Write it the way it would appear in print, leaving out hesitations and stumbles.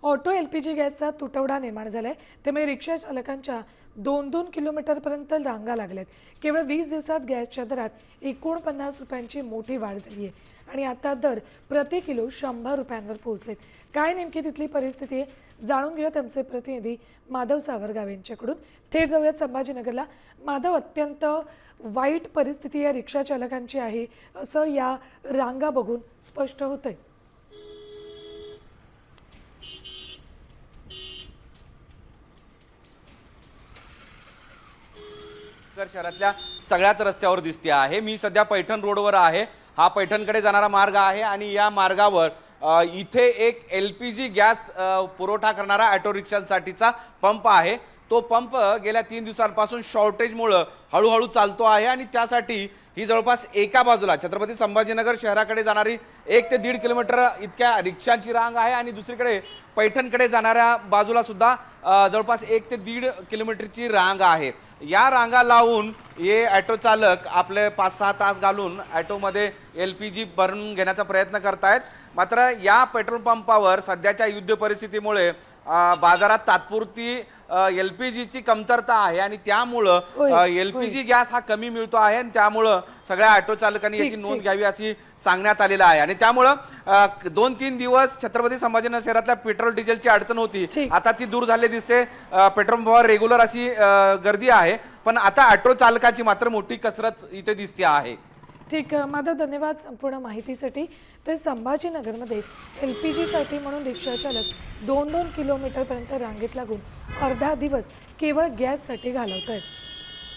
Auto LPG गॅसचा तुटवडा निर्माण झालाय, त्यामुळे रिक्षा चालकांच्या 2-2 किलोमीटरपर्यंत रांगा लागल्यात। केवळ 20 दिवसात गॅसच्या दरात 49 रुपयांची मोठी वाढ झाली आहे आणि आता दर प्रति किलो 100 रुपयांवर पोहोचलेत। काय नेमकी तिथली परिस्थिती आहे जाणून घेऊयात आमचे प्रतिनिधी माधव सावरगाव यांच्याकडून। थेट जाऊयात संभाजीनगरला। माधव, अत्यंत वाईट परिस्थिती या रिक्षा चालकांची आहे असं या रांगा बघून स्पष्ट होतंय। शहरातल्या सगळ्याच रस्त्यावर दिसते आहे। मी सध्या पैठण रोडवर आहे। हा पैठणकडे जाणारा मार्ग आहे आणि या मार्गावर इथे एक LPG गॅस पुरवठा करणारा ऑटो रिक्षांसाठीचा पंप आहे। तो पंप गेल्या 3 दिवसांपासून शॉर्टेजमुळे हळूहळू चालतो आहे आणि त्यासाठी ही जवळपास एका बाजूला छत्रपती संभाजीनगर शहराकडे जाणारी 1 ते 1.5 किलोमीटर इतक्या रिक्षांची रांग आहे आणि दुसरीकडे पैठणकडे जाणाऱ्या बाजूला सुद्धा जवळपास 1 ते 1.5 किलोमीटरची रांग आहे। या रांगा लावून हे ऑटो चालक आपले 5-6 तास घालून ऑटोमध्ये LPG भरून घेण्याचा प्रयत्न करतायत। मात्र या पेट्रोल पंपावर सध्याच्या युद्ध परिस्थितीमुळे बाजारात तात्पुरती LPGची कमतरता आहे आणि त्यामुळे LPG गॅस हा कमी मिळतो आहे आणि त्यामुळे सगळ्या ऑटो चालकांनी याची नोंद घ्यावी अशी सांगण्यात आलेलं आहे। आणि त्यामुळे 2-3 दिवस छत्रपती संभाजीनगर शहरातल्या पेट्रोल डिझेलची अडचण होती, आता ती दूर झाली दिसते। पेट्रोल पंपावर रेग्युलर अशी गर्दी आहे, पण आता ऑटो चालकाची मात्र मोठी कसरत इथे दिसते आहे। ठीक, माधव, धन्यवाद संपूर्ण माहितीसाठी। तर संभाजीनगरमध्ये LPG साठी म्हणून रिक्षा चालक 2-2 किलोमीटरपर्यंत रांगेत लागून अर्धा दिवस केवळ गॅससाठी घालवत आहेत।